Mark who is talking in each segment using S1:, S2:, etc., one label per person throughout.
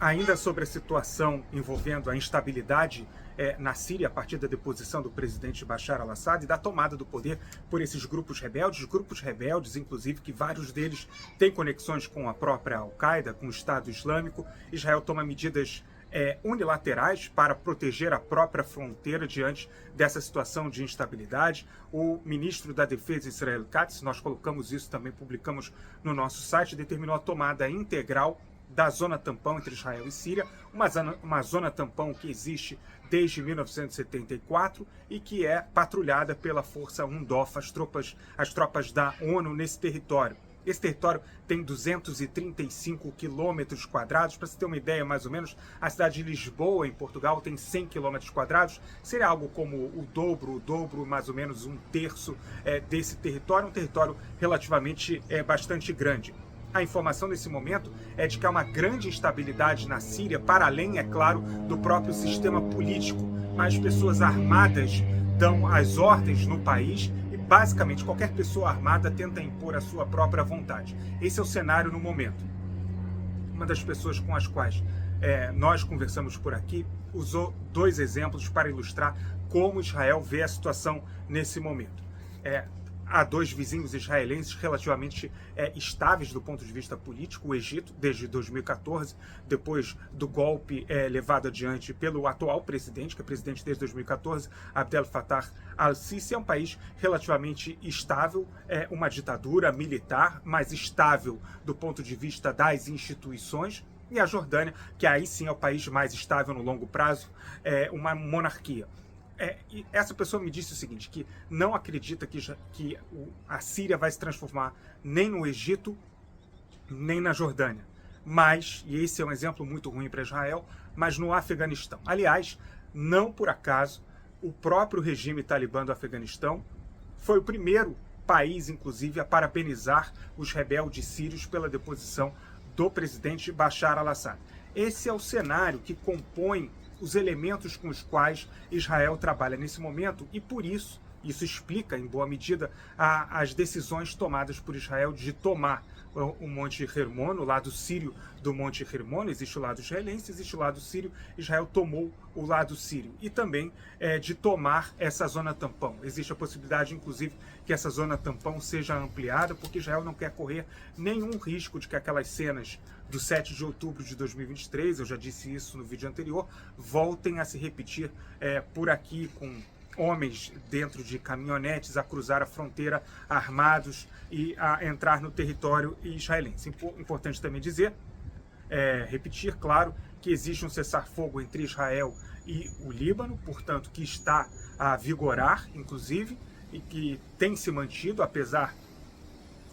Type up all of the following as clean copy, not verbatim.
S1: Ainda sobre a situação envolvendo a instabilidade na Síria, a partir da deposição do presidente Bashar al-Assad e da tomada do poder por esses grupos rebeldes, inclusive, que vários deles têm conexões com a própria Al-Qaeda, com o Estado Islâmico. Israel toma medidas unilaterais para proteger a própria fronteira diante dessa situação de instabilidade. O ministro da Defesa, Israel Katz, nós colocamos isso também, publicamos no nosso site, determinou a tomada integral da zona tampão entre Israel e Síria, uma zona tampão que existe desde 1974 e que é patrulhada pela Força UNDOF, as tropas da ONU nesse território. Esse território tem 235 quilômetros quadrados. Para você ter uma ideia, mais ou menos, a cidade de Lisboa, em Portugal, tem 100 quilômetros quadrados. Seria algo como o dobro, mais ou menos um terço desse território. Um território relativamente bastante grande. A informação nesse momento é de que há uma grande instabilidade na Síria, para além, é claro, do próprio sistema político. Mas pessoas armadas dão as ordens no país e, basicamente, qualquer pessoa armada tenta impor a sua própria vontade. Esse é o cenário no momento. Uma das pessoas com as quais nós conversamos por aqui usou dois exemplos para ilustrar como Israel vê a situação nesse momento. Há dois vizinhos israelenses relativamente estáveis do ponto de vista político. O Egito, desde 2014, depois do golpe levado adiante pelo atual presidente, que é presidente desde 2014, Abdel Fattah al-Sisi, é um país relativamente estável, uma ditadura militar, mas estável do ponto de vista das instituições. E a Jordânia, que aí sim é o país mais estável no longo prazo, uma monarquia. E essa pessoa me disse o seguinte, que não acredita que a Síria vai se transformar nem no Egito, nem na Jordânia. Mas, e esse é um exemplo muito ruim para Israel, mas no Afeganistão. Aliás, não por acaso, o próprio regime talibã do Afeganistão foi o primeiro país, inclusive, a parabenizar os rebeldes sírios pela deposição do presidente Bashar al-Assad. Esse é o cenário que compõe os elementos com os quais Israel trabalha nesse momento e, por isso explica, em boa medida, as decisões tomadas por Israel de tomar o Monte Hermon, o lado sírio do Monte Hermon. Existe o lado israelense, existe o lado sírio. Israel tomou o lado sírio. E também de tomar essa zona tampão. Existe a possibilidade, inclusive, que essa zona tampão seja ampliada, porque Israel não quer correr nenhum risco de que aquelas cenas do 7 de outubro de 2023, eu já disse isso no vídeo anterior, voltem a se repetir por aqui, com homens dentro de caminhonetes a cruzar a fronteira armados e a entrar no território israelense. Importante também dizer, repetir, claro, que existe um cessar-fogo entre Israel e o Líbano, portanto, que está a vigorar, inclusive, e que tem se mantido, apesar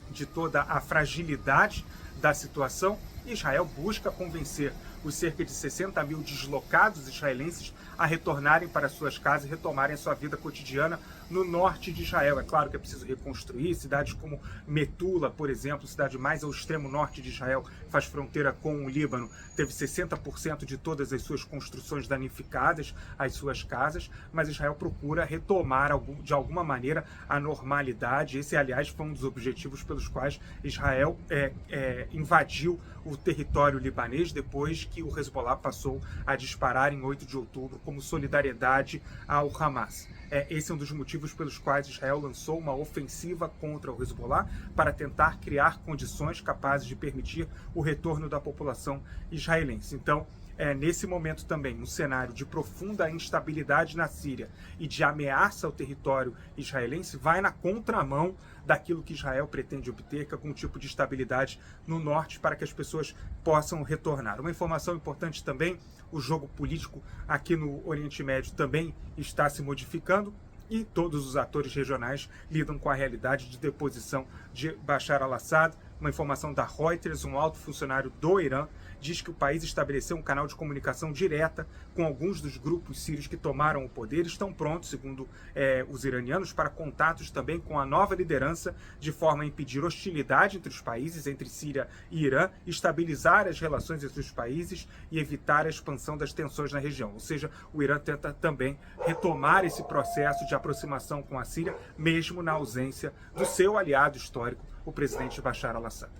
S1: de toda a fragilidade da situação. Israel busca convencer os cerca de 60 mil deslocados israelenses a retornarem para suas casas e retomarem a sua vida cotidiana no norte de Israel. É claro que é preciso reconstruir cidades como Metula, por exemplo, cidade mais ao extremo norte de Israel, faz fronteira com o Líbano, teve 60% de todas as suas construções danificadas, as suas casas, mas Israel procura retomar de alguma maneira a normalidade. Esse, aliás, foi um dos objetivos pelos quais Israel invadiu o território libanês depois que o Hezbollah passou a disparar em 8 de outubro como solidariedade ao Hamas. Esse é um dos motivos pelos quais Israel lançou uma ofensiva contra o Hezbollah para tentar criar condições capazes de permitir o retorno da população israelense. Então, nesse momento também, um cenário de profunda instabilidade na Síria e de ameaça ao território israelense vai na contramão daquilo que Israel pretende obter, que é algum tipo de estabilidade no norte para que as pessoas possam retornar. Uma informação importante também, o jogo político aqui no Oriente Médio também está se modificando e todos os atores regionais lidam com a realidade de deposição de Bashar al-Assad. Uma informação da Reuters, um alto funcionário do Irã, diz que o país estabeleceu um canal de comunicação direta com alguns dos grupos sírios que tomaram o poder e estão prontos, segundo os iranianos, para contatos também com a nova liderança, de forma a impedir hostilidade entre os países, entre Síria e Irã, estabilizar as relações entre os países e evitar a expansão das tensões na região. Ou seja, o Irã tenta também retomar esse processo de aproximação com a Síria, mesmo na ausência do seu aliado histórico, o presidente Bashar al-Assad.